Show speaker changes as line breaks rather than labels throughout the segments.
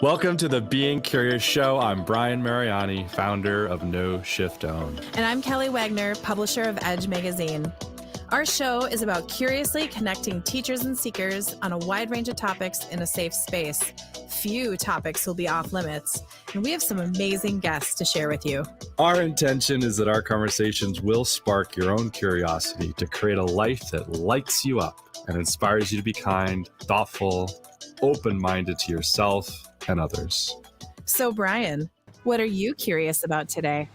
Welcome to the Being Curious Show. I'm Brian Mariani, founder of No Shift Own.
And I'm Kelly Wagner, publisher of Edge Magazine. Our show is about curiously connecting teachers and seekers on a wide range of topics in a safe space. Few topics will be off limits, and we have some amazing guests to share with you.
Our intention is that our conversations will spark your own curiosity to create a life that lights you up and inspires you to be kind, thoughtful, open-minded to yourself and others.
So, Brian, what are you curious about today?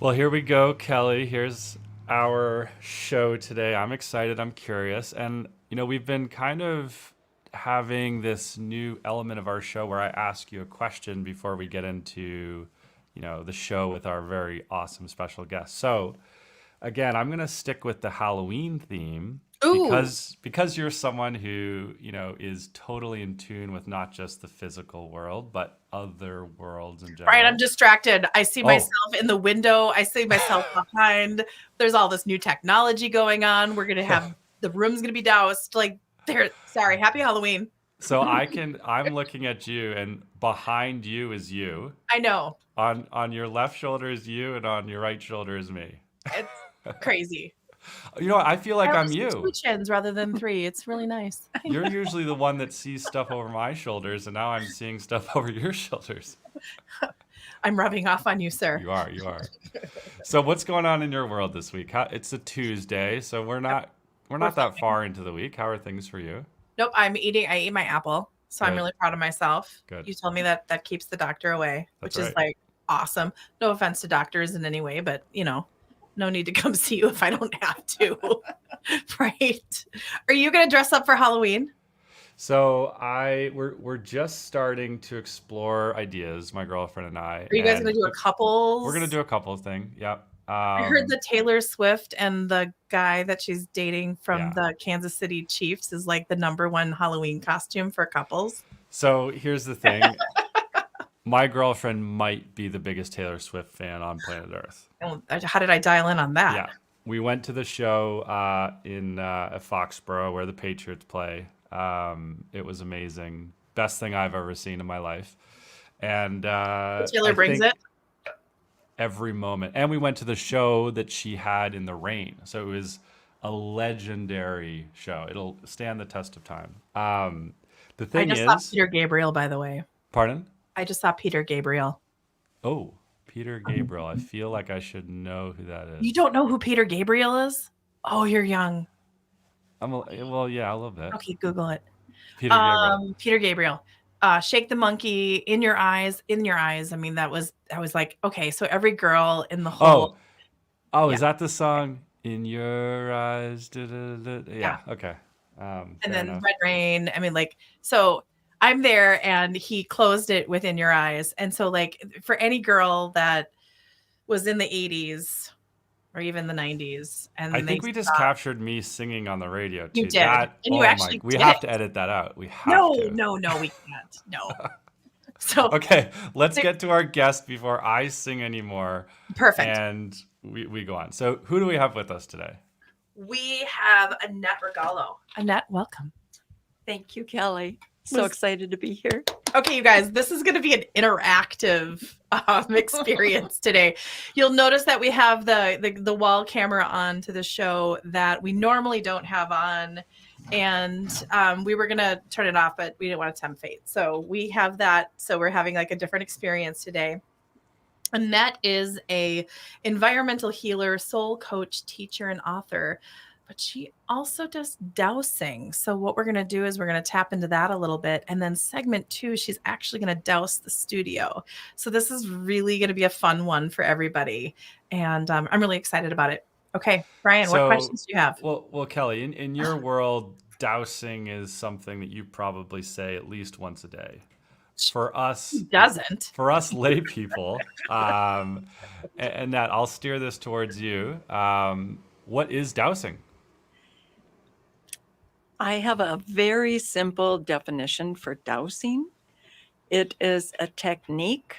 Well, here we go, Kelly. Here's our show today. I'm excited. I'm curious. And, we've been kind of having this new element of our show where I ask you a question before we get into, the show with our very awesome special guest. So, again, I'm going to stick with the Halloween theme.
Ooh.
Because you're someone who, is totally in tune with not just the physical world, but other worlds in general.
Brian, I'm distracted. I see myself in the window. I see myself behind. There's all this new technology going on. We're going to have, the room's going to be doused. Sorry, happy Halloween.
So I'm looking at you, and behind you is you.
I know.
On your left shoulder is you, and on your right shoulder is me.
It's crazy.
I feel like I'm you.
2 chins rather than 3. It's really nice.
You're usually the one that sees stuff over my shoulders, and now I'm seeing stuff over your shoulders.
I'm rubbing off on you, sir.
You are. So what's going on in your world this week? It's a Tuesday, so we're not that far into the week. How are things for you?
Nope, I ate my apple, so I'm
Good.
really proud of myself.
Good.
You told me that keeps the doctor away,
That's
which is
right.
awesome. No offense to doctors in any way, but no need to come see you if I don't have to. Right? Are you going to dress up for Halloween?
So we're just starting to explore ideas, my girlfriend and I.
Are you guys going to do a couples?
We're going to do a couple thing. Yep.
I heard that Taylor Swift and the guy that she's dating from the Kansas City Chiefs is like the #1 Halloween costume for couples.
So here's the thing. My girlfriend might be the biggest Taylor Swift fan on planet Earth.
How did I dial in on that?
Yeah. We went to the show in Foxborough where the Patriots play. It was amazing. Best thing I've ever seen in my life. And
Taylor brings it?
Every moment. And we went to the show that she had in the rain. So it was a legendary show. It'll stand the test of time. The thing
I just saw Peter Gabriel, by the way.
Pardon?
I just saw Peter Gabriel.
Oh, Peter Gabriel. I feel like I should know who that is.
You don't know who Peter Gabriel is? Oh, you're young.
Well, yeah, a little bit.
Okay, Google it.
Peter Gabriel.
Peter Gabriel. Shake the Monkey, In Your Eyes. I mean, I was like, okay, so every girl in the whole.
Oh, is that the song? In Your Eyes. Yeah. Okay.
And then enough. Red Rain. I mean, so I'm there, and he closed it with In Your Eyes. And so, for any girl that was in the 80s or even the 90s, and
I think we just captured me singing on the radio too.
You did, and you actually
we have to edit that out. We have to.
No, we can't. No. So
okay, let's get to our guest before I sing anymore.
Perfect.
And we go on. So who do we have with us today?
We have Annette Rugolo. Annette, welcome.
Thank you, Kelly. So excited to be here.
Okay, you guys, this is going to be an interactive experience today. You'll notice that we have the wall camera on to the show that we normally don't have on. And we were going to turn it off, but we didn't want to tempt fate. So we have that. So we're having a different experience today. Annette is a environmental healer, soul coach, teacher, and author. But she also does dowsing. So what we're going to do is we're going to tap into that a little bit. And then segment 2, she's actually going to douse the studio. So this is really going to be a fun one for everybody. And I'm really excited about it. Okay, Brian, what questions do you have?
Well, Kelly, in your world, dowsing is something that you probably say at least once a day. For us,
who doesn't?
For us lay people, and that I'll steer this towards you. What is dowsing?
I have a very simple definition for dowsing. It is a technique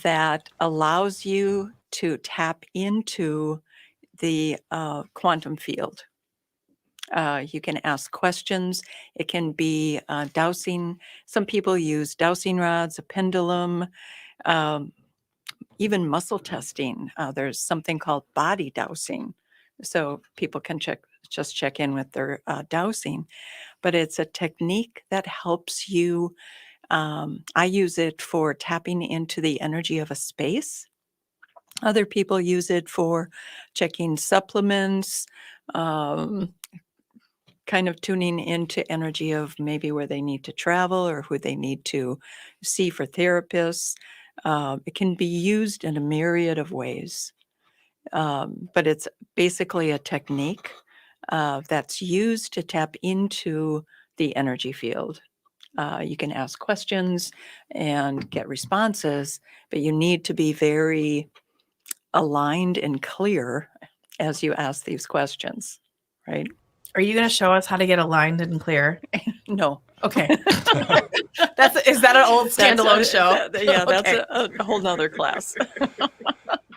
that allows you to tap into the quantum field. You can ask questions. It can be dowsing. Some people use dowsing rods, a pendulum, um, even muscle testing. There's something called body dowsing. So people can just check in with their dowsing. But it's a technique that helps you. I use it for tapping into the energy of a space. Other people use it for checking supplements, um, kind of tuning into energy of maybe where they need to travel or who they need to see for therapists. It can be used in a myriad of ways, but it's basically a technique that's used to tap into the energy field. You can ask questions and get responses, but you need to be very aligned and clear as you ask these questions, right?
Are you going to show us how to get aligned and clear?
No.
Okay. Is that an old standalone show?
That's
Okay.
a whole nother class.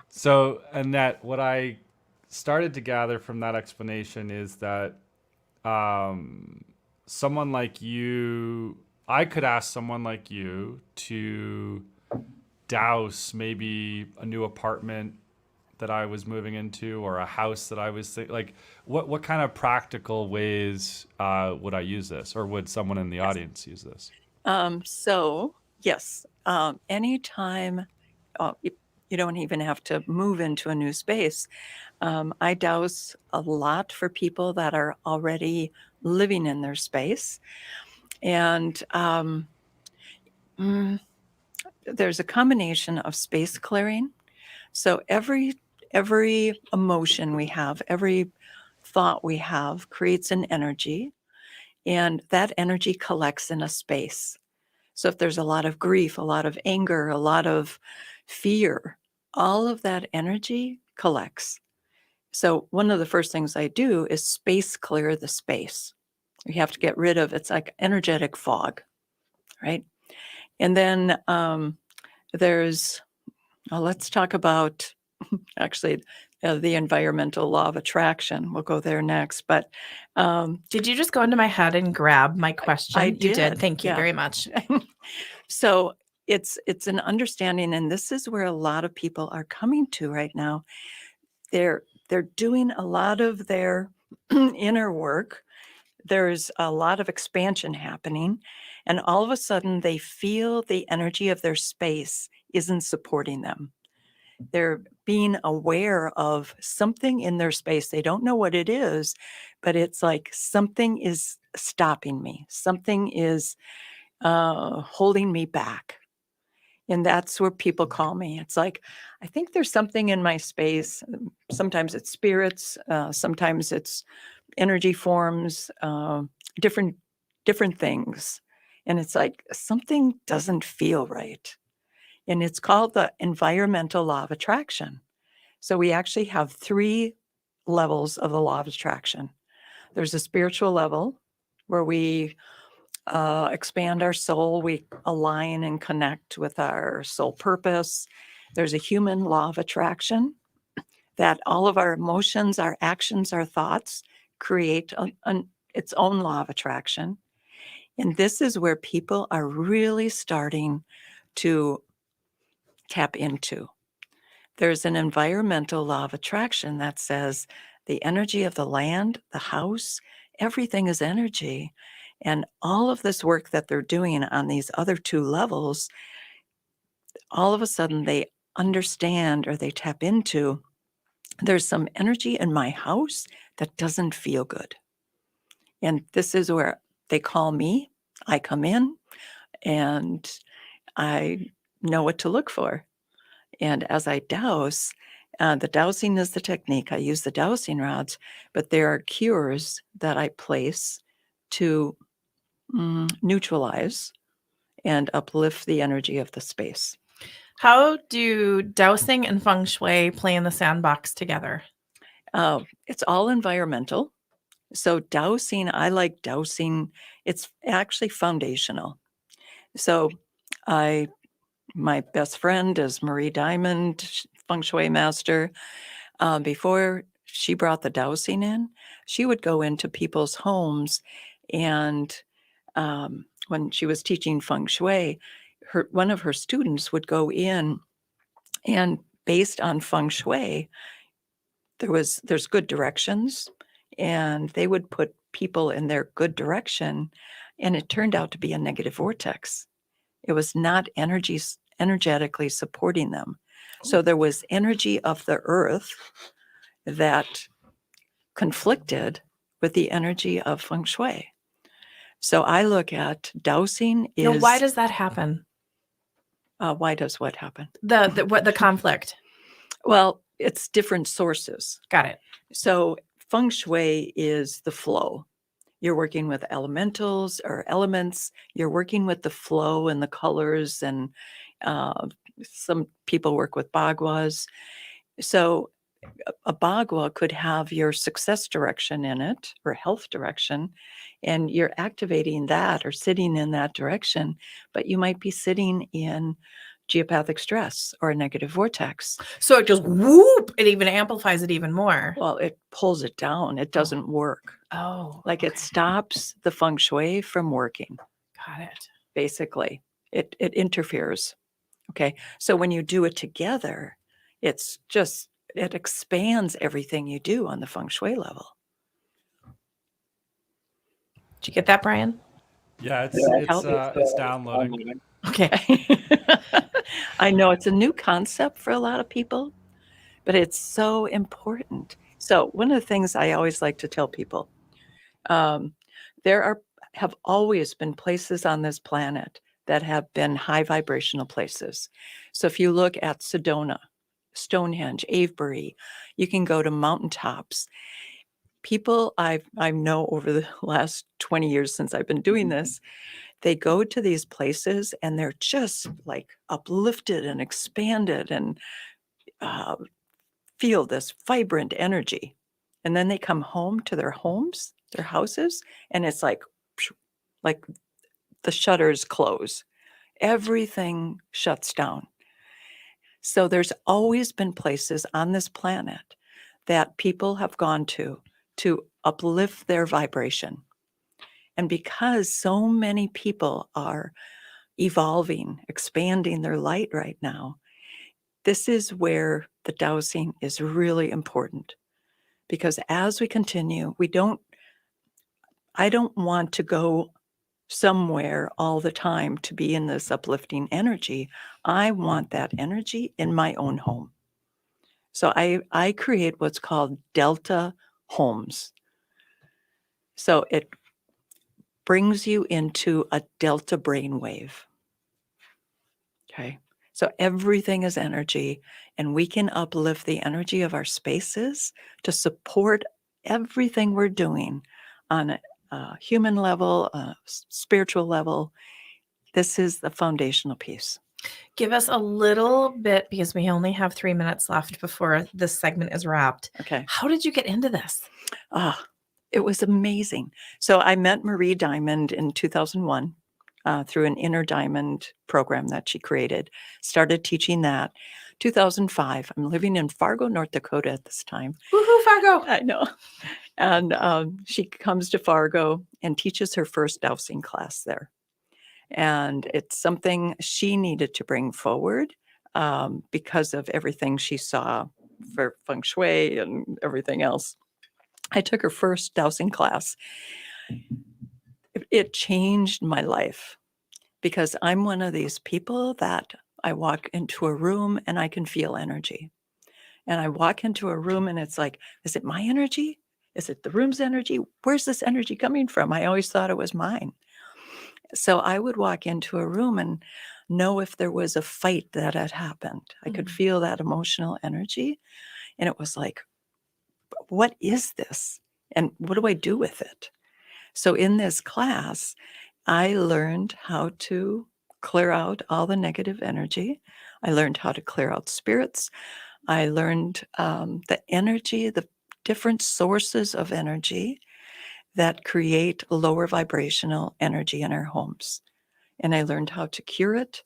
So, Annette, what I started to gather from that explanation is that someone like you, I could ask someone like you to douse maybe a new apartment that I was moving into or a house that I was like, what kind of practical ways would I use this, or would someone in the audience use this?
So yes, anytime you don't even have to move into a new space. I douse a lot for people that are already living in their space. And there's a combination of space clearing. So every emotion we have, every thought we have creates an energy, and that energy collects in a space. So if there's a lot of grief, a lot of anger, a lot of fear, all of that energy collects. So one of the first things I do is space clear the space. You have to get rid of, it's like energetic fog, right? And then let's talk about actually the environmental law of attraction. We'll go there next. But
did you just go into my head and grab my question?
I did.
You did. Thank you
Yeah.
very much.
So it's an understanding, and this is where a lot of people are coming to right now. They're doing a lot of their inner work. There's a lot of expansion happening, and all of a sudden they feel the energy of their space isn't supporting them. They're being aware of something in their space. They don't know what it is, but it's like something is stopping me. Something is holding me back. And that's where people call me. It's like, I think there's something in my space. Sometimes it's spirits, sometimes it's energy forms, different things. And it's like something doesn't feel right. And it's called the environmental law of attraction. So we actually have 3 levels of the law of attraction. There's a spiritual level where we expand our soul, we align and connect with our soul purpose. There's a human law of attraction that all of our emotions, our actions, our thoughts create its own law of attraction. And this is where people are really starting to tap into. There's an environmental law of attraction that says the energy of the land, the house, everything is energy. And all of this work that they're doing on these other 2 levels, all of a sudden they understand or they tap into, there's some energy in my house that doesn't feel good. And this is where they call me. I come in and I know what to look for. And as I douse, the dowsing is the technique. I use the dowsing rods, but there are cures that I place to neutralize and uplift the energy of the space.
How do dowsing and feng shui play in the sandbox together?
It's all environmental. So dowsing, I like dowsing. It's actually foundational. So my best friend is Marie Diamond, feng shui master. Before she brought the dowsing in. She would go into people's homes, and when she was teaching feng shui, one of her students would go in, and based on feng shui, there's good directions, and they would put people in their good direction, and it turned out to be a negative vortex. It was not energetically supporting them. So there was energy of the earth that conflicted with the energy of feng shui. So I look at dowsing
Now,
is
why does that happen?
why does what happen?
The conflict.
Well, it's different sources.
Got it.
So feng shui is the flow. You're working with elementals or elements. You're working with the flow and the colors, and some people work with bagwas. So a bagua could have your success direction in it or health direction, and you're activating that or sitting in that direction, but you might be sitting in geopathic stress or a negative vortex.
So it goes whoop, it even amplifies it even more.
Well, it pulls it down. It doesn't work.
Oh,
Like
okay.
it stops the feng shui from working.
Got it.
Basically, it interferes. Okay. So when you do it together, it expands everything you do on the feng shui level.
Did you get that, Brian?
Yeah,
help.
it's downloading.
Okay.
I know it's a new concept for a lot of people, but it's so important. So one of the things I always like to tell people, have always been places on this planet that have been high vibrational places. So if you look at Sedona, Stonehenge, Avebury, you can go to mountaintops. People I know over the last 20 years since I've been doing this, they go to these places and they're just like uplifted and expanded and feel this vibrant energy. And then they come home to their homes, their houses, and it's like the shutters close. Everything shuts down. So there's always been places on this planet that people have gone to uplift their vibration. And because so many people are evolving, expanding their light right now, this is where the dowsing is really important. Because as we continue, I don't want to go somewhere all the time to be in this uplifting energy. I want that energy in my own home. So I create what's called Delta homes. So it brings you into a delta brainwave. Okay. So everything is energy, and we can uplift the energy of our spaces to support everything we're doing on a human level, a spiritual level. This is the foundational piece.
Give us a little bit, because we only have 3 minutes left before this segment is wrapped.
Okay.
How did you get into this?
It was amazing. So I met Marie Diamond in 2001 through an Inner Diamond program that she created. Started teaching that. 2005, I'm living in Fargo, North Dakota at this time.
Woohoo, Fargo!
I know. And she comes to Fargo and teaches her first dowsing class there. And it's something she needed to bring forward because of everything she saw for feng shui and everything else. I took her first dowsing class. It changed my life because I'm one of these people that I walk into a room and I can feel energy. And I walk into a room and it's like, is it my energy? Is it the room's energy? Where's this energy coming from? I always thought it was mine. So I would walk into a room and know if there was a fight that had happened. I could feel that emotional energy. And it was like, what is this? And what do I do with it? So in this class, I learned how to clear out all the negative energy. I learned how to clear out spirits. I learned the energy, the different sources of energy that create lower vibrational energy in our homes. And I learned how to cure it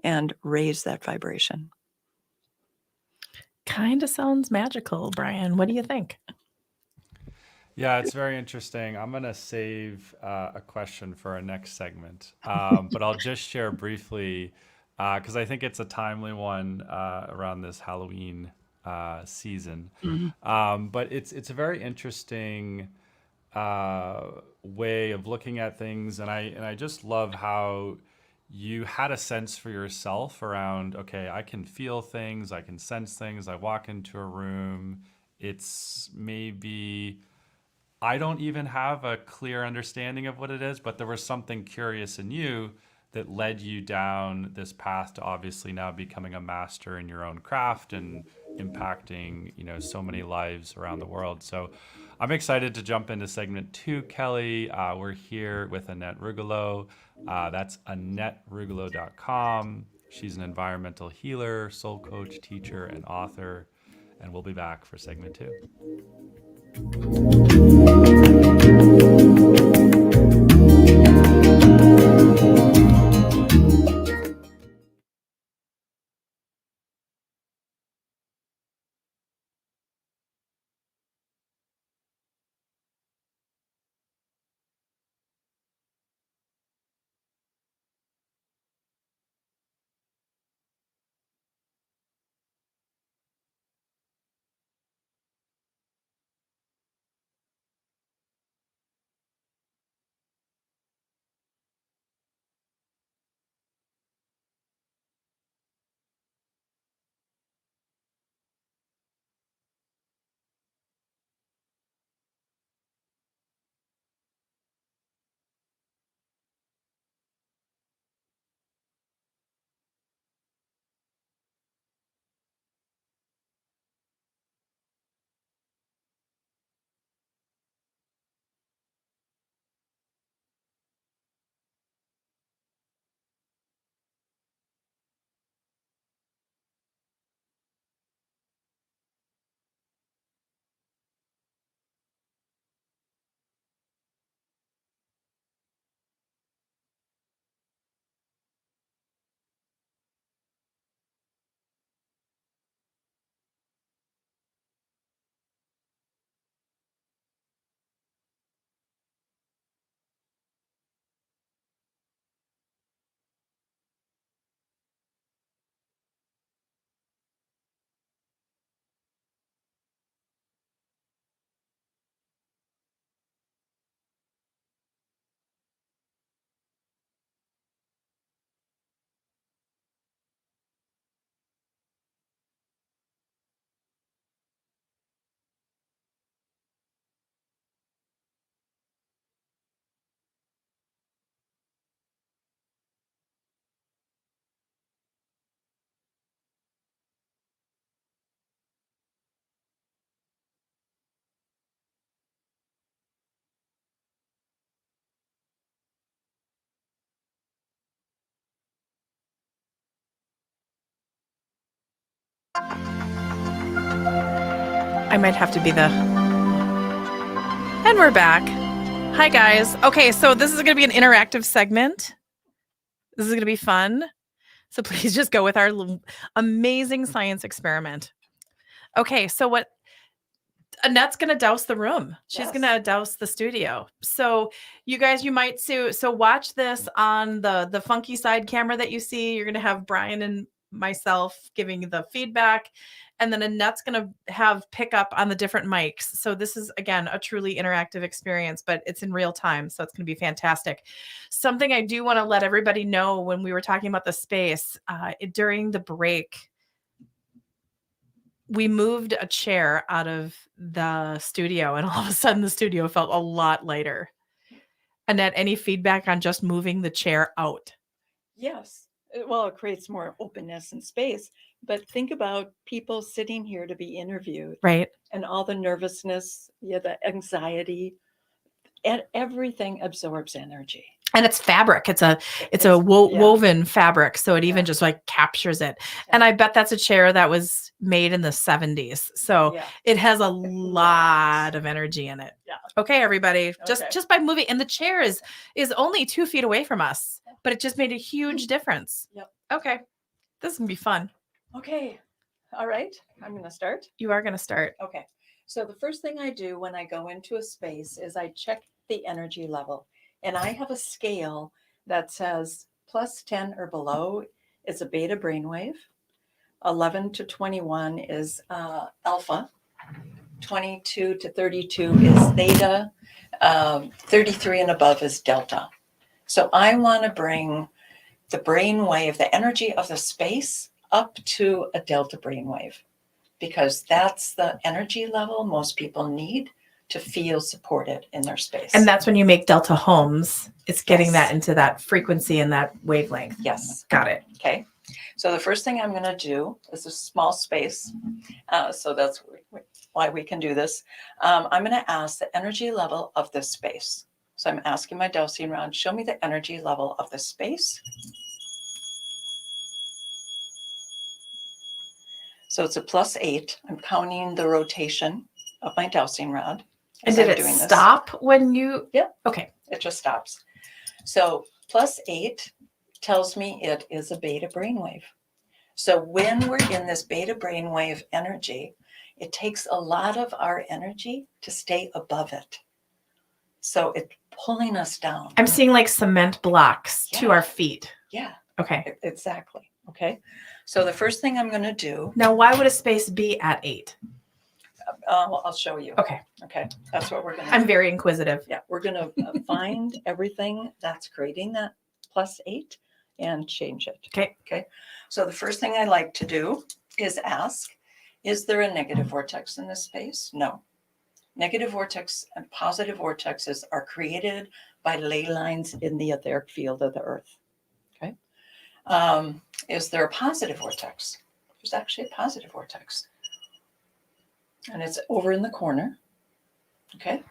and raise that vibration.
kind of sounds magical, Brian. What do you think?
Yeah, it's very interesting. I'm going to save a question for our next segment, but I'll just share briefly because I think it's a timely one around this Halloween season. But it's a very interesting way of looking at things, and I just love how you had a sense for yourself around, okay, I can feel things, I can sense things. I walk into a room, it's maybe I don't even have a clear understanding of what it is, but there was something curious in you that led you down this path to obviously now becoming a master in your own craft and impacting, so many lives around the world. So I'm excited to jump into segment 2, Kelly. We're here with Annette Rugolo. That's AnnetteRugolo.com. She's an environmental healer, soul coach, teacher, and author. And we'll be back for segment 2.
I might have to be the... And we're back. Hi, guys. Okay, so this is going to be an interactive segment. This is going to be fun. So please just go with our amazing science experiment. Okay, so what Annette's going to douse the room. She's going to douse the studio. So you guys, you might see, so watch this on the funky side camera that you see. You're going to have Brian and myself giving the feedback. And then Annette's going to have pickup on the different mics. So this is, again, a truly interactive experience, but it's in real time. So it's going to be fantastic. Something I do want to let everybody know when we were talking about the space, during the break, we moved a chair out of the studio and all of a sudden the studio felt a lot lighter. Annette, any feedback on just moving the chair out?
Yes. Well, it creates more openness and space. But think about people sitting here to be interviewed.
Right.
And all the nervousness, the anxiety, and everything absorbs energy.
And it's fabric. It's a woven fabric. So it even just like captures it. And I bet that's a chair that was made in the 70s. So it has a lot of energy in it. Yeah. Okay, everybody, just by moving. And the chair is only 2 feet away from us, but it just made a huge difference. Yep. Okay. This is gonna be fun.
Okay. All right, I'm going to start.
You are going to start.
Okay. So the first thing I do when I go into a space is I check the energy level. And I have a scale that says plus 10 or below is a beta brainwave. 11 to 21 is alpha. 22 to 32 is theta. 33 and above is delta. So I want to bring the brainwave, the energy of the space, up to a delta brainwave, because that's the energy level most people need to feel supported in their space.
And that's when you make Delta homes. It's getting
Yes.
that into that frequency and that wavelength.
Yes.
Got it.
Okay. So the first thing I'm going to do is a small space. So that's why we can do this. I'm going to ask the energy level of this space. So I'm asking my dowsing rod, show me the energy level of the space. So it's a +8. I'm counting the rotation of my dowsing rod.
And
as
did
I'm
it
doing this.
stop when you?
Yeah.
Okay.
It just stops. So +8 tells me it is a beta brainwave. So when we're in this beta brainwave energy, it takes a lot of our energy to stay above it. So it's pulling us down.
I'm seeing like cement blocks to
Yeah.
our feet.
Yeah,
Okay.
exactly. Okay. So the first thing I'm going to do,
Now, why would a space be at 8?
I'll show you.
Okay.
Okay. That's what we're going to
I'm
do.
very inquisitive.
Yeah, we're going to find everything that's creating that +8 and change it.
Okay.
Okay. So the first thing I like to do is ask, is there a negative vortex in this space? No. Negative vortex and positive vortexes are created by ley lines in the etheric field of the earth. Okay. Is there a positive vortex? There's actually a positive vortex. And it's over in the corner. Okay.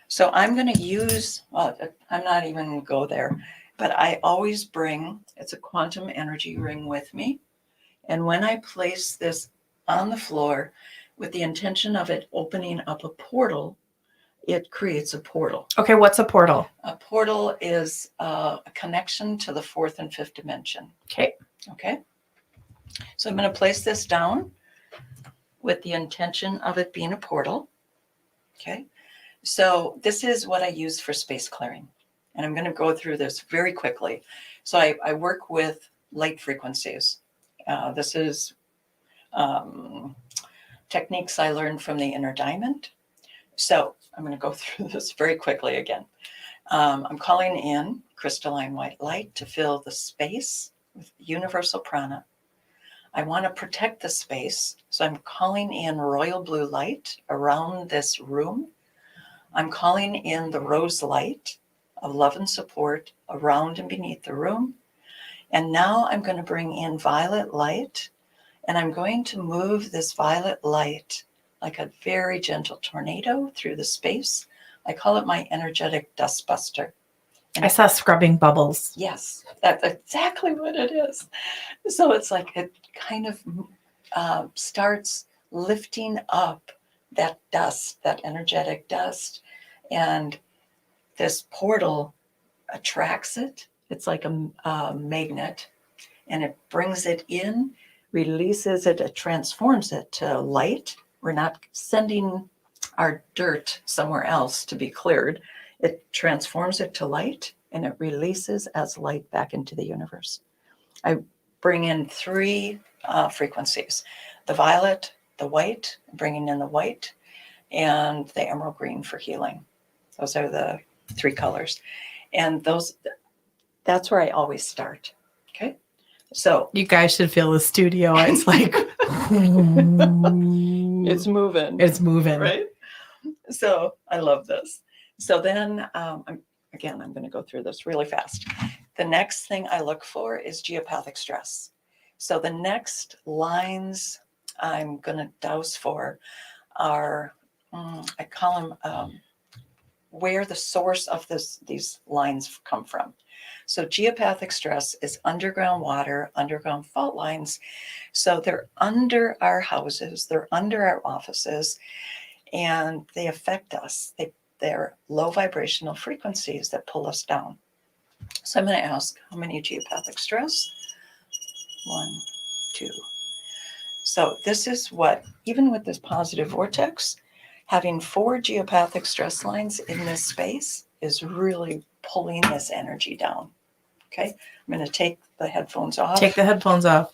So I'm going to use, I'm not even going to go there, but I always bring, it's a quantum energy ring with me. And when I place this on the floor with the intention of it opening up a portal, it creates a portal.
Okay. What's a portal?
A portal is a connection to the 4th and 5th dimension.
Okay.
Okay. So I'm going to place this down with the intention of it being a portal. Okay. So this is what I use for space clearing. And I'm going to go through this very quickly. So I work with light frequencies. This is techniques I learned from the inner diamond. So I'm going to go through this very quickly again. I'm calling in crystalline white light to fill the space with universal prana. I want to protect the space. So I'm calling in royal blue light around this room. I'm calling in the rose light of love and support around and beneath the room. And now I'm going to bring in violet light, and I'm going to move this violet light like a very gentle tornado through the space. I call it my energetic dust buster. And
I saw scrubbing bubbles.
yes, that's exactly what it is. So it's like it kind of starts lifting up that dust, that energetic dust. And this portal attracts it. It's like a magnet, and it brings it in, releases it, it transforms it to light. We're not sending our dirt somewhere else to be cleared. It transforms it to light, and it releases as light back into the universe. I bring in 3 frequencies: the violet, the white, bringing in the white, and the emerald green for healing. Those are the 3 colors. And that's where I always start. Okay. So
You guys should feel the studio. It's like,
it's moving.
it's moving.
Right. So I love this. So then I'm going to go through this really fast. The next thing I look for is geopathic stress. So the next lines I'm going to douse for are, I call them where the source of these lines come from. So geopathic stress is underground water, underground fault lines. So they're under our houses, they're under our offices, and they affect us. They're low vibrational frequencies that pull us down. So I'm going to ask, how many geopathic stress? 1, 2. So this is what, even with this positive vortex, having 4 geopathic stress lines in this space is really pulling this energy down. Okay, I'm going to take the headphones off.
Take the headphones off.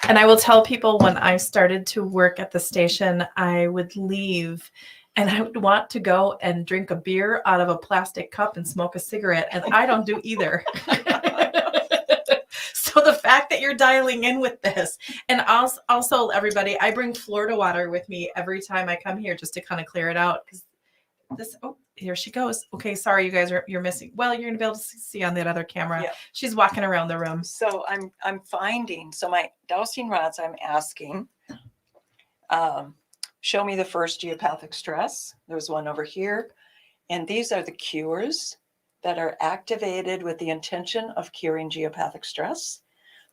And I will tell people, when I started to work at the station, I would leave and I would want to go and drink a beer out of a plastic cup and smoke a cigarette. And I don't do either. So the fact that you're dialing in with this, and also everybody, I bring Florida water with me every time I come here just to kind of clear it out. Because this, oh, here she goes. Okay, sorry, you guys you're missing. Well, you're gonna be able to see on that other camera.
Yeah.
She's walking around the room.
So I'm finding, so my dowsing rods, I'm asking, show me the first geopathic stress. There's one over here. And these are the cures that are activated with the intention of curing geopathic stress.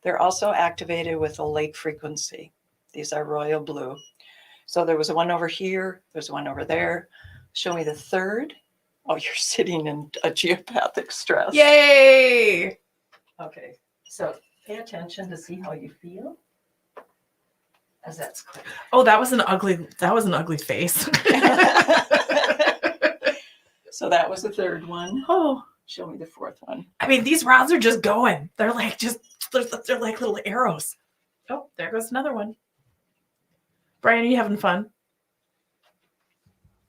They're also activated with a lake frequency. These are royal blue. So there was one over here. There's one over there. Show me the third. Oh, you're sitting in a geopathic stress.
Yay!
Okay, so pay attention to see how you feel as that's clear.
Oh, that was an ugly face.
So that was the third one.
Oh,
Show me the fourth one.
I mean, these rods are just going. They're like they're like little arrows. Oh, there goes another one. Brian, are you having fun?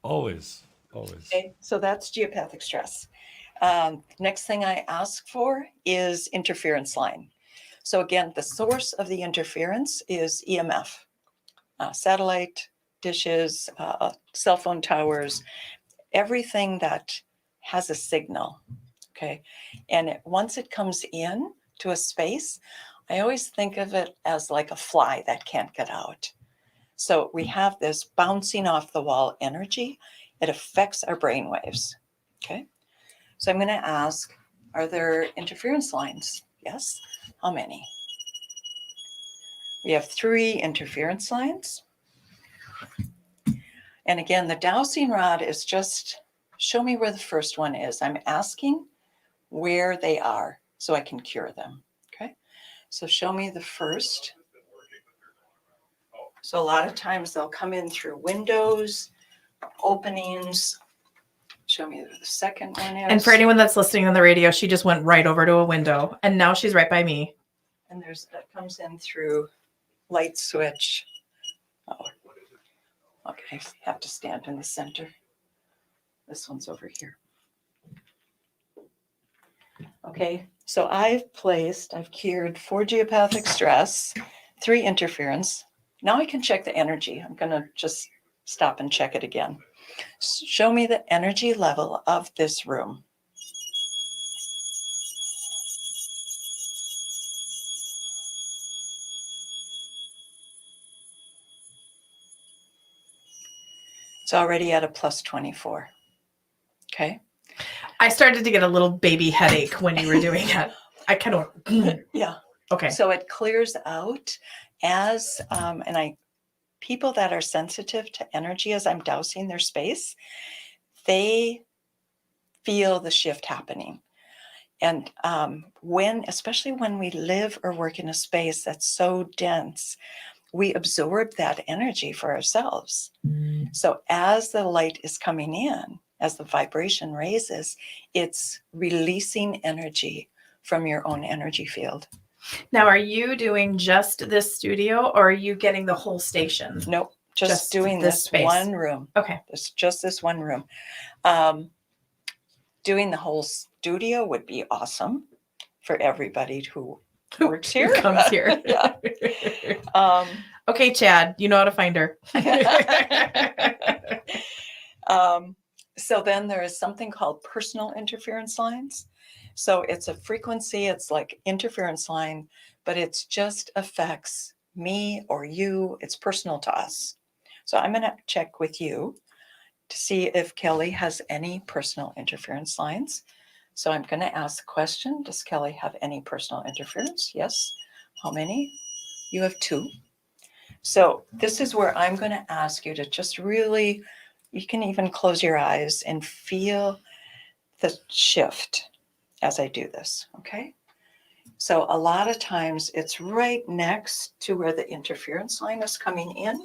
Always.
Okay, so that's geopathic stress. Next thing I ask for is interference line. So again, the source of the interference is EMF, satellite dishes, cell phone towers, everything that has a signal. Okay, and once it comes in to a space, I always think of it as like a fly that can't get out. So we have this bouncing off the wall energy. It affects our brain waves. Okay, so I'm going to ask, are there interference lines? Yes. How many? We have 3 interference lines. And again, the dowsing rod is just, show me where the first one is. I'm asking where they are so I can cure them. Okay, so show me the first. So a lot of times they'll come in through windows, openings. Show me where the second one is.
And for anyone that's listening on the radio, she just went right over to a window, and now she's right by me.
And that comes in through light switch. Oh, okay, I have to stand in the center. This one's over here. Okay, so I've cured 4 geopathic stress, 3 interference. Now I can check the energy. I'm going to just stop and check it again. Show me the energy level of this room. It's already at a plus 24. Okay.
I started to get a little baby headache when you were doing it. I kind of
Yeah.
Okay.
So it clears out as people that are sensitive to energy as I'm dousing their space, they feel the shift happening. And especially when we live or work in a space that's so dense, we absorb that energy for ourselves. So as the light is coming in, as the vibration raises, it's releasing energy from your own energy field.
Now, are you doing just this studio, or are you getting the whole station?
Nope, just doing
this
this
space.
one room.
Okay.
It's just this one room. Doing the whole studio would be awesome for everybody who works here.
Who comes here.
Yeah.
Okay, Chad, you know how to find her.
So then there is something called personal interference lines. So it's a frequency, it's like interference line, but it just affects me or you. It's personal to us. So I'm going to check with you to see if Kelly has any personal interference lines. So I'm going to ask the question, does Kelly have any personal interference? Yes. How many? You have 2. So this is where I'm going to ask you to just really, you can even close your eyes and feel the shift as I do this, okay? So a lot of times it's right next to where the interference line is coming in.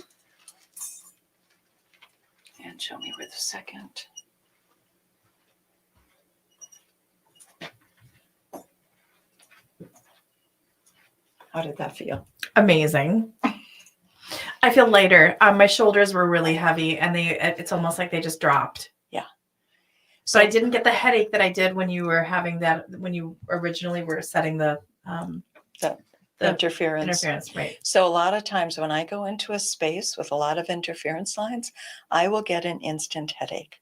And show me where the second. How did that feel?
Amazing. I feel lighter. My shoulders were really heavy, and it's almost like they just dropped.
Yeah.
So I didn't get the headache that I did when you were having that, when you originally were setting the
interference.
Right.
So a lot of times when I go into a space with a lot of interference lines, I will get an instant headache.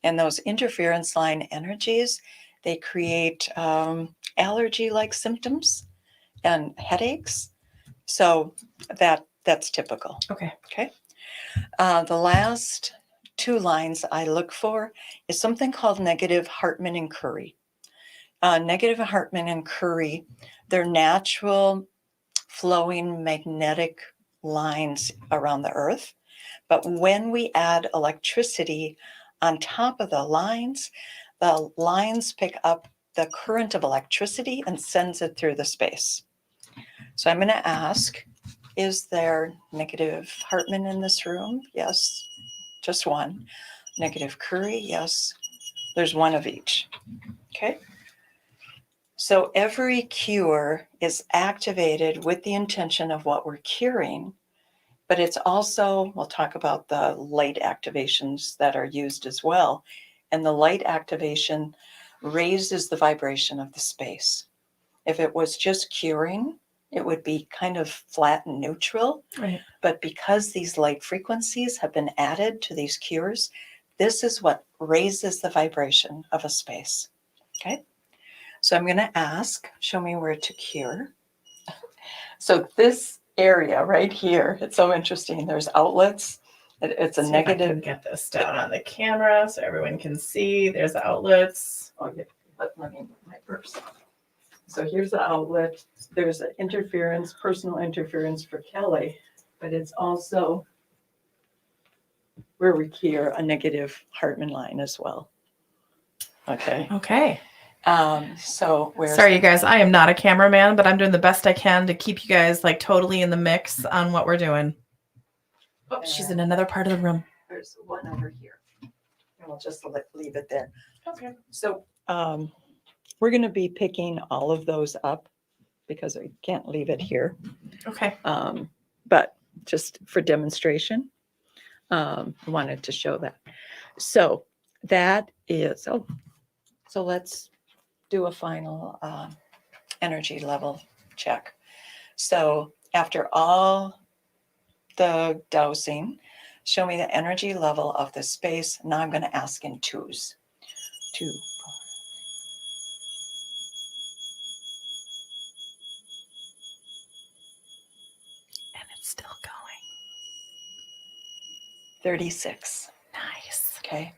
And those interference line energies, they create allergy-like symptoms and headaches. So that's typical.
Okay.
Okay. The last two lines I look for is something called negative Hartman and Curry. Negative Hartman and Curry, they're natural flowing magnetic lines around the earth. But when we add electricity on top of the lines pick up the current of electricity and sends it through the space. So I'm going to ask, is there negative Hartman in this room? Yes, just one. Negative Curry? Yes, there's one of each. Okay. So every cure is activated with the intention of what we're curing, but it's also, we'll talk about the light activations that are used as well. And the light activation raises the vibration of the space. If it was just curing, it would be kind of flat and neutral.
Right.
But because these light frequencies have been added to these cures, this is what raises the vibration of a space. Okay. So I'm going to ask, show me where to cure. So this area right here, it's so interesting. There's outlets. It's a
See
negative.
if I can get this down on the camera so everyone can see. There's the outlets.
Oh, yeah. Let me move my purse. So here's the outlet. There's an interference, personal interference for Kelly, but it's also where we cure a negative Hartman line as well. Okay.
Okay.
So where's
Sorry, you guys. I am not a cameraman, but I'm doing the best I can to keep you guys like totally in the mix on what we're doing. Oh, she's in another part of the room.
There's one over here. And we'll just leave it there.
Okay.
So we're going to be picking all of those up because I can't leave it here.
Okay.
But just for demonstration, wanted to show that. So that is, so let's do a final energy level check. So after all the dowsing, show me the energy level of the space. Now I'm going to ask in twos. 2, 4.
And it's still going.
36.
Nice.
Okay.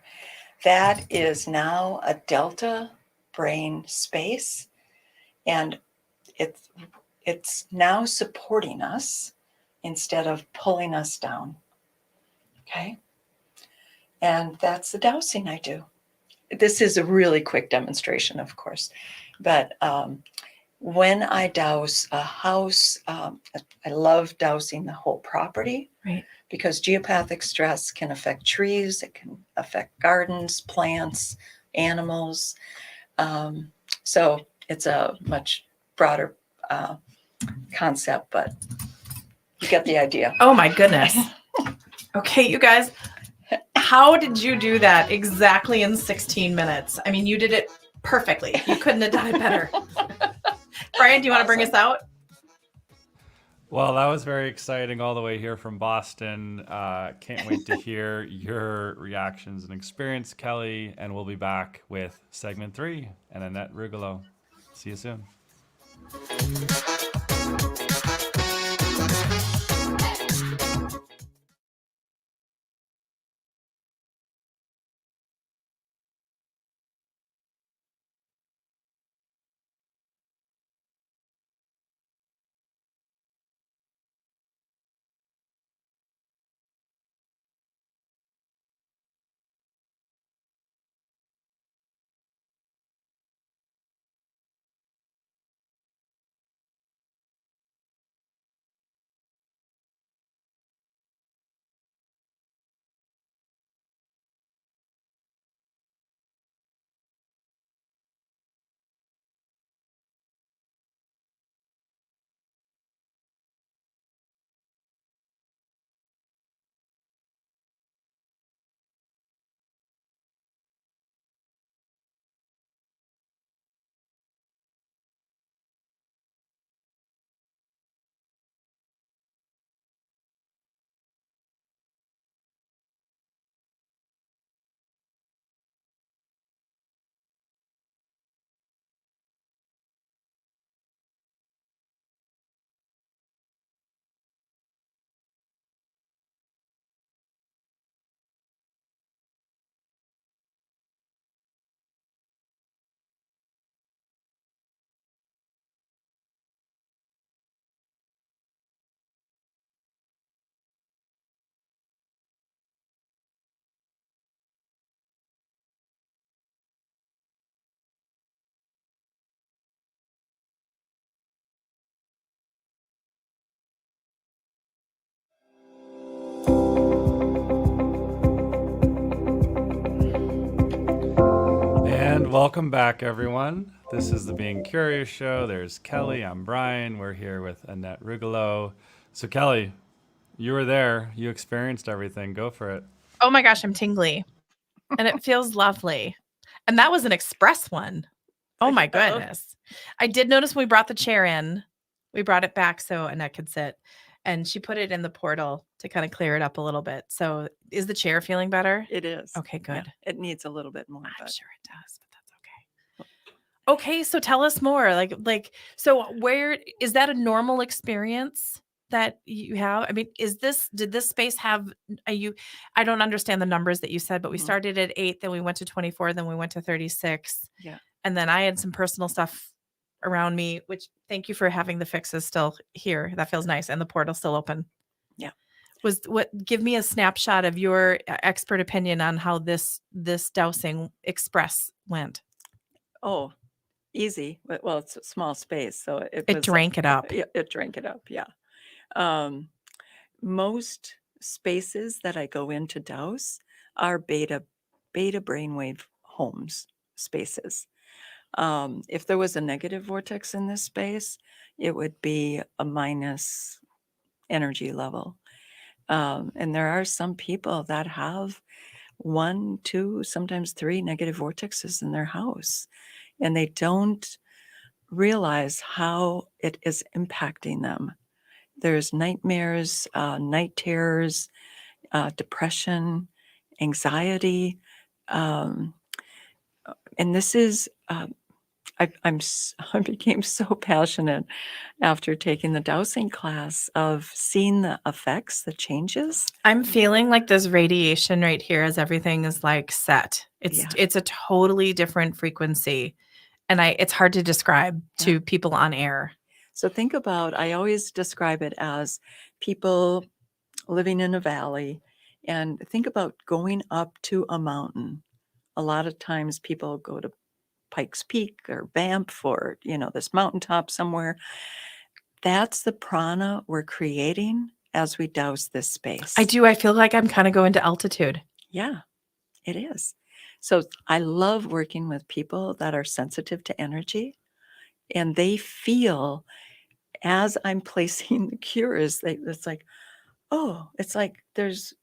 That is now a delta brain space, and it's now supporting us instead of pulling us down. Okay. And that's the dowsing I do. This is a really quick demonstration, of course, but when I douse a house, I love dousing the whole property.
Right.
Because geopathic stress can affect trees, it can affect gardens, plants, animals. So it's a much broader concept, but you get the idea.
Oh my goodness. Okay, you guys, how did you do that exactly in 16 minutes? I mean, you did it perfectly. You couldn't have done it better. Brian, do you want to bring us out?
Well, that was very exciting all the way here from Boston. Can't wait to hear your reactions and experience, Kelly. And we'll be back with segment 3 and Annette Rugolo. See you soon. Welcome back, everyone. This is the Being Curious Show. There's Kelly. I'm Brian. We're here with Annette Rugolo. So, Kelly, you were there. You experienced everything. Go for it.
Oh my gosh, I'm tingly. And it feels lovely. And that was an express one. Oh my goodness. I did notice when we brought the chair in, we brought it back so Annette could sit. And she put it in the portal to kind of clear it up a little bit. So is the chair feeling better?
It is.
Okay, good.
Yeah, it needs a little bit more.
I'm
But
sure it does, but that's okay. Okay, so tell us more. So where is that a normal experience that you have? I mean, did this space have I don't understand the numbers that you said, but we
Mhm.
started at 8, then we went to 24, then we went to 36.
Yeah.
And then I had some personal stuff around me, which thank you for having the fixes still here. That feels nice. And the portal still open.
Yeah.
Give me a snapshot of your expert opinion on how this dousing express went.
Oh, easy. Well, it's a small space, so
It drank it up.
It drank it up. Yeah. Most spaces that I go in to douse are beta brainwave homes spaces. If there was a negative vortex in this space, it would be a minus energy level. And there are some people that have 1, 2, sometimes 3 negative vortexes in their house, and they don't realize how it is impacting them. There's nightmares, night terrors, depression, anxiety. And this is, I became so passionate after taking the dowsing class of seeing the effects, the changes.
I'm feeling like this radiation right here as everything is like set. It's a totally different frequency. And it's hard to describe to people on air.
So think about, I always describe it as people living in a valley, and think about going up to a mountain. A lot of times people go to Pikes Peak or Banff or, this mountaintop somewhere. That's the prana we're creating as we douse this space.
I do. I feel like I'm kind of going to altitude.
Yeah, it is. So I love working with people that are sensitive to energy, and they feel as I'm placing the cures, it's like, oh, it's like there's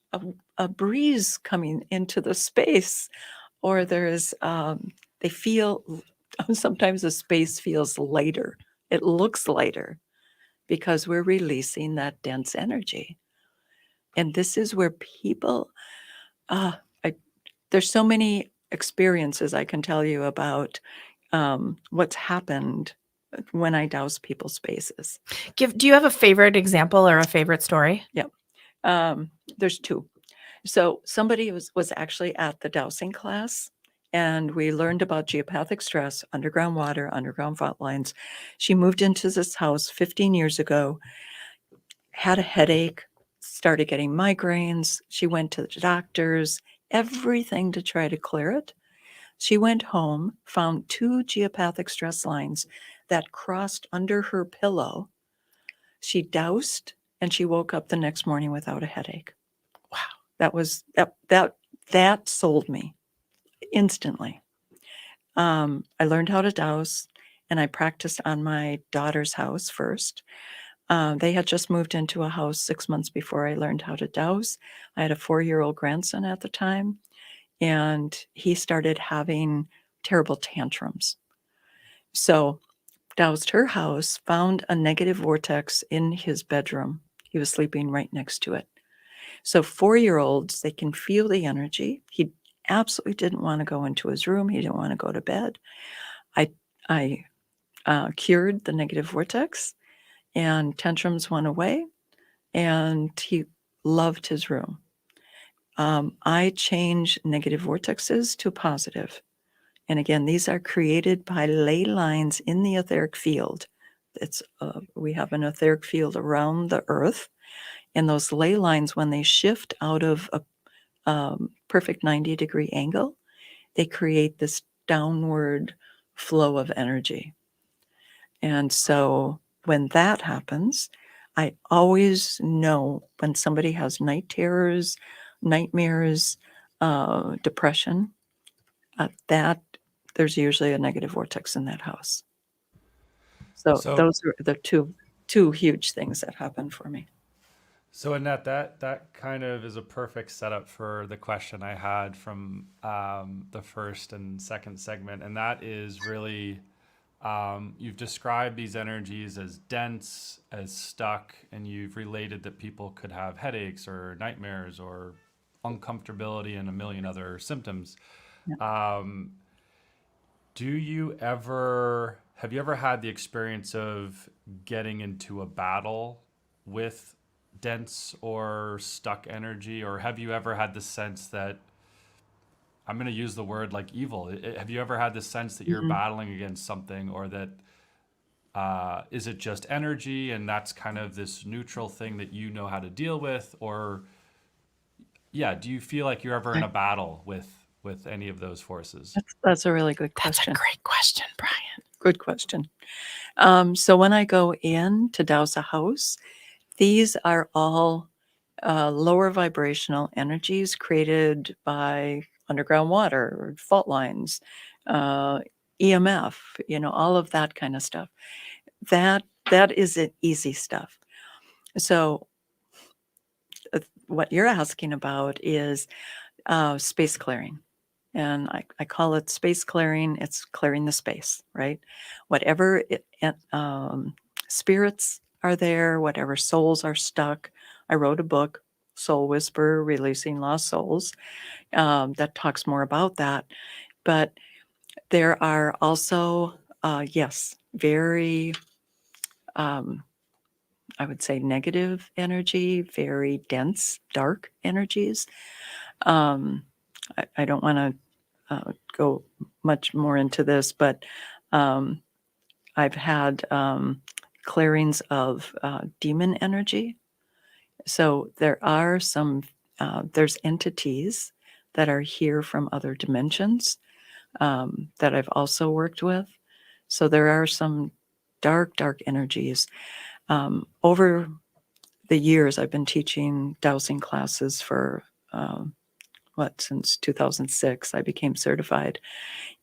a breeze coming into the space, or there's, they feel, sometimes the space feels lighter. It looks lighter because we're releasing that dense energy. And this is where people, there's so many experiences I can tell you about what's happened when I douse people's spaces.
Do you have a favorite example or a favorite story?
Yeah. There's 2. So somebody was actually at the dowsing class, and we learned about geopathic stress, underground water, underground fault lines. She moved into this house 15 years ago, had a headache, started getting migraines. She went to the doctors, everything to try to clear it. She went home, found 2 geopathic stress lines that crossed under her pillow. She doused, and she woke up the next morning without a headache. Wow. That sold me instantly. I learned how to douse, and I practiced on my daughter's house first. They had just moved into a house 6 months before I learned how to douse. I had a 4-year-old grandson at the time, and he started having terrible tantrums. So doused her house, found a negative vortex in his bedroom. He was sleeping right next to it. So 4-year-olds, they can feel the energy. He absolutely didn't want to go into his room. He didn't want to go to bed. I cured the negative vortex, and tantrums went away, and he loved his room. I change negative vortexes to positive. And again, these are created by ley lines in the etheric field. We have an etheric field around the earth, and those ley lines, when they shift out of a perfect 90-degree angle, they create this downward flow of energy. And so when that happens, I always know when somebody has night terrors, nightmares, depression, there's usually a negative vortex in that house. So
So,
those are the two huge things that happen for me.
so Annette, that kind of is a perfect setup for the question I had from the first and second segment, and that is really you've described these energies as dense, as stuck, and you've related that people could have headaches or nightmares or uncomfortability and a million other symptoms.
Yeah.
Have you ever had the experience of getting into a battle with dense or stuck energy, or have you ever had the sense that, I'm going to use the word like evil? Have you ever had the sense that you're
Mhm.
battling against something, or that is it just energy and that's kind of this neutral thing that you know how to deal with? Or yeah, do you feel like you're ever in a battle with any of those forces?
That's a really good
That's a
question.
great question, Brian.
Good question. So when I go in to douse a house, these are all lower vibrational energies created by underground water, fault lines, uh, EMF, all of that kind of stuff. That isn't easy stuff. So what you're asking about is space clearing. And I call it space clearing. It's clearing the space, right? Whatever spirits are there, whatever souls are stuck. I wrote a book, Soul Whisper, Releasing Lost Souls, that talks more about that. But there are also, yes, very, I would say, negative energy, very dense, dark energies. I don't want to go much more into this, but I've had clearings of demon energy. So there are there's entities that are here from other dimensions that I've also worked with. So there are some dark, dark energies. Over the years, I've been teaching dowsing classes for since 2006. I became certified.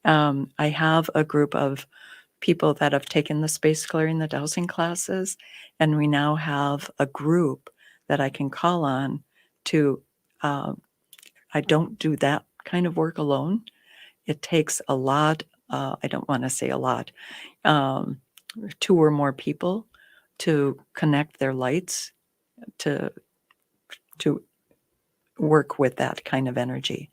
I have a group of people that have taken the space clearing, the dowsing classes, and we now have a group that I can call on to. I don't do that kind of work alone. It takes a lot. I don't want to say a lot. Um, 2 or more people to connect their lights to to work with that kind of energy.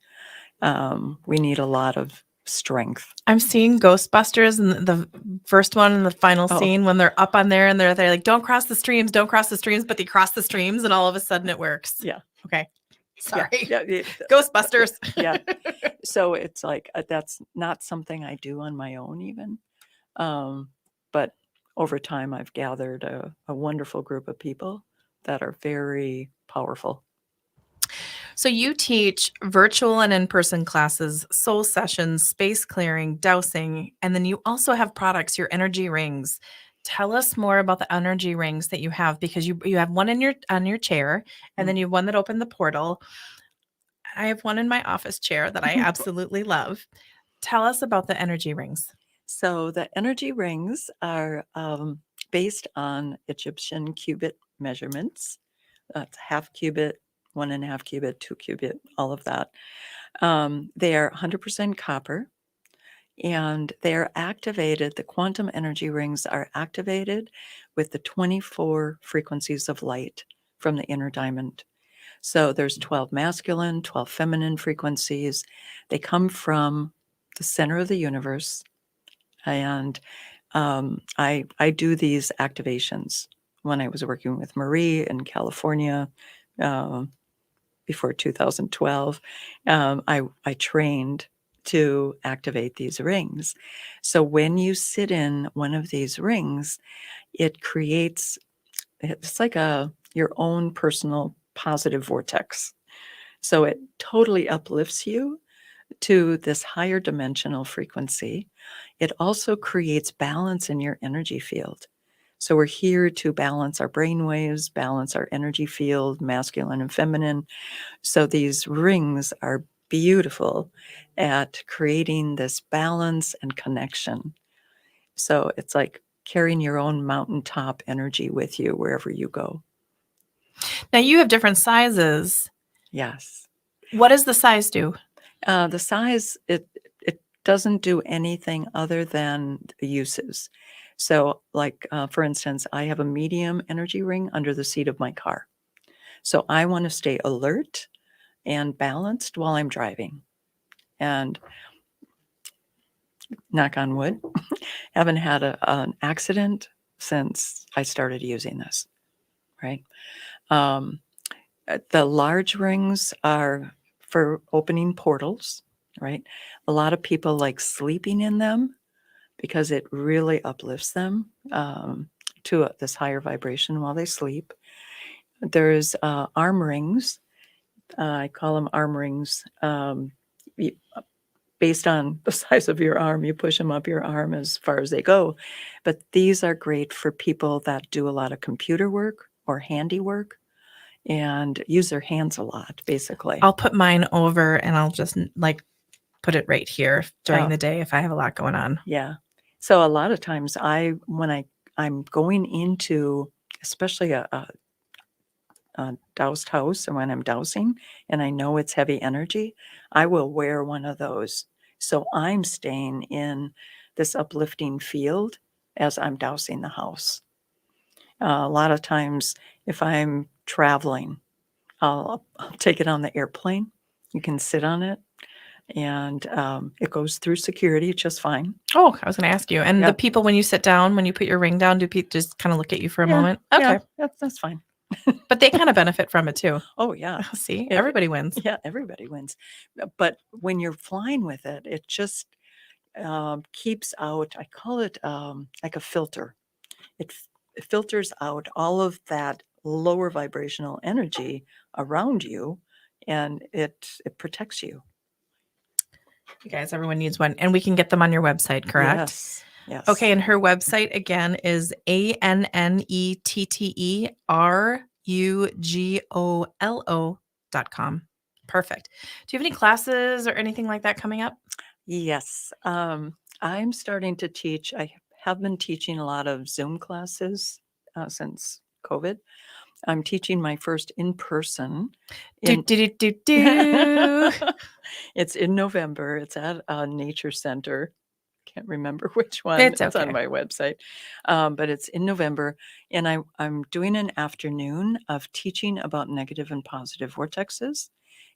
We need a lot of strength.
I'm seeing Ghostbusters and the first one and the final
Oh.
scene when they're up on there and they're like, don't cross the streams, but they cross the streams and all of a sudden it works.
Yeah.
Okay. Sorry.
Yeah.
Ghostbusters.
Yeah. So it's like that's not something I do on my own even. But over time, I've gathered a wonderful group of people that are very powerful.
So you teach virtual and in-person classes, soul sessions, space clearing, dowsing, and then you also have products, your energy rings. Tell us more about the energy rings that you have, because you have one on your chair, and then you have one that opened the portal. I have one in my office chair that I absolutely love. Tell us about the energy rings.
So the energy rings are based on Egyptian cubit measurements. That's half cubit, 1.5 cubit, 2 cubit, all of that. They are 100% copper, and they are activated. The quantum energy rings are activated with the 24 frequencies of light from the inner diamond. So there's 12 masculine, 12 feminine frequencies. They come from the center of the universe. And I do these activations. When I was working with Marie in California before 2012, I trained to activate these rings. So when you sit in one of these rings, it's like your own personal positive vortex. So it totally uplifts you to this higher dimensional frequency. It also creates balance in your energy field. So we're here to balance our brain waves, balance our energy field, masculine and feminine. So these rings are beautiful at creating this balance and connection. So it's like carrying your own mountaintop energy with you wherever you go.
Now you have different sizes.
Yes.
What does the size do?
The size, it doesn't do anything other than the uses. So like, for instance, I have a medium energy ring under the seat of my car. So I want to stay alert and balanced while I'm driving. And knock on wood, haven't had an accident since I started using this, right? The large rings are for opening portals, right? A lot of people like sleeping in them because it really uplifts them to this higher vibration while they sleep. There's arm rings. I call them arm rings. Based on the size of your arm, you push them up your arm as far as they go. But these are great for people that do a lot of computer work or handiwork and use their hands a lot, basically.
I'll put mine over and I'll just like put it right here during
Oh.
the day if I have a lot going on.
Yeah. So a lot of times when I'm going into, especially a doused house, and when I'm dousing and I know it's heavy energy, I will wear one of those. So I'm staying in this uplifting field as I'm dousing the house. A lot of times if I'm traveling, I'll take it on the airplane. You can sit on it and it goes through security just fine.
Oh, I was going to ask you. And
Yeah.
the people, when you sit down, when you put your ring down, do people just kind of look at you for a moment? Okay.
Yeah, that's fine.
But they kind of benefit from it too.
Oh, yeah.
See,
If-
everybody wins.
Yeah, everybody wins. But when you're flying with it, it just keeps out, I call it like a filter. It filters out all of that lower vibrational energy around you, and it protects you.
You guys, everyone needs one. And we can get them on your website, correct?
Yes. Yes.
Okay. And her website again is ANNETTERUGOLO.com. Perfect. Do you have any classes or anything like that coming up?
Yes. I'm starting to teach. I have been teaching a lot of Zoom classes since COVID. I'm teaching my first in-person.
Do, do, do, do, do.
It's in November. It's at a nature center. Can't remember which one.
It's
on
okay.
my website. But it's in November. And I'm doing an afternoon of teaching about negative and positive vortexes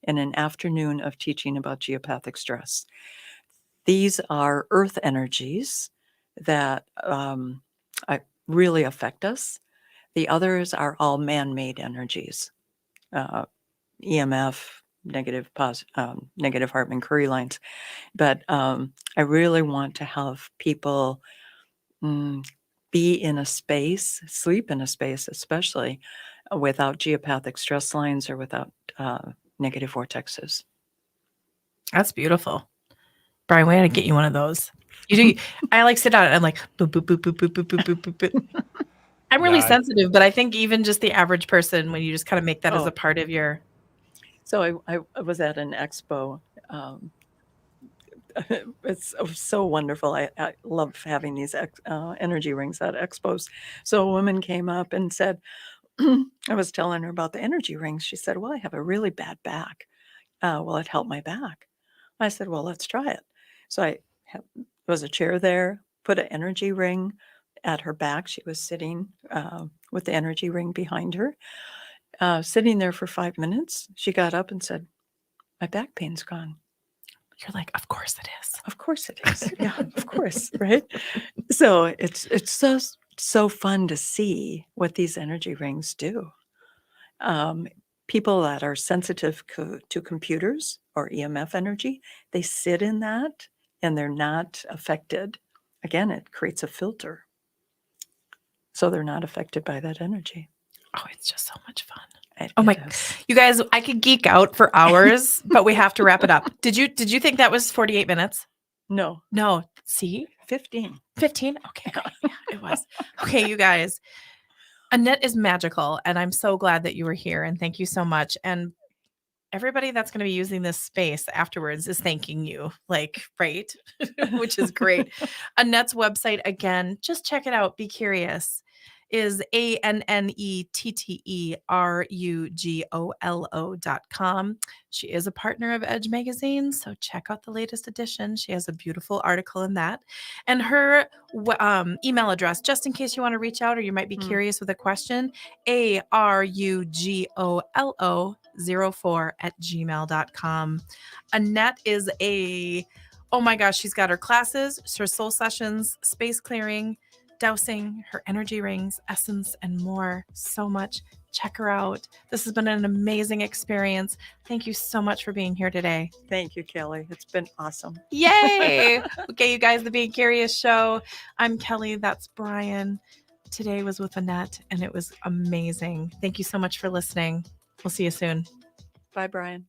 and an afternoon of teaching about geopathic stress. These are earth energies that really affect us. The others are all man-made energies, EMF, negative Hartman-Curry lines. But I really want to have people be in a space, sleep in a space, especially without geopathic stress lines or without negative vortexes.
That's beautiful. Brian, we had to get you one of those. You do. I like sit down and I'm like, boop, boop, boop, boop, boop, boop, boop, boop, boop, boop. I'm really
Yeah.
sensitive, but I think even just the average person, when you just kind of make that as
Oh.
a part of your.
So I was at an expo. It's so wonderful. I love having these energy rings at expos. So a woman came up and said, I was telling her about the energy rings. She said, well, I have a really bad back. Will it help my back? I said, well, let's try it. So there was a chair there, put an energy ring at her back. She was sitting with the energy ring behind her, sitting there for 5 minutes. She got up and said, my back pain's gone.
You're like, of course it is.
Of course it is. Yeah, of course, right? So it's so fun to see what these energy rings do. People that are sensitive to computers or EMF energy, they sit in that and they're not affected. Again, it creates a filter. So they're not affected by that energy.
Oh, it's just so much fun.
It
Oh my,
is.
you guys, I could geek out for hours, but we have to wrap it up. Did you think that was 48 minutes?
No,
No. See?
15.
15? Okay. Great. Yeah, it was. Okay, you guys. Annette is magical, and I'm so glad that you were here, and thank you so much. And everybody that's going to be using this space afterwards is thanking you, like, right? Which is great. Annette's website, again, just check it out. Be curious. Is ANNETTERUGOLO.com. She is a partner of Edge Magazine, so check out the latest edition. She has a beautiful article in that. And her email address, just in case you want to reach out or you might be curious with a question, ARUGOLO04@gmail.com. Annette is oh my gosh, she's got her classes, her soul sessions, space clearing, dowsing, her energy rings, essence, and more. So much. Check her out. This has been an amazing experience. Thank you so much for being here today.
Thank you, Kelly. It's been awesome.
Yay! Okay, you guys, the Being Curious Show. I'm Kelly. That's Brian. Today was with Annette, and it was amazing. Thank you so much for listening. We'll see you soon.
Bye, Brian.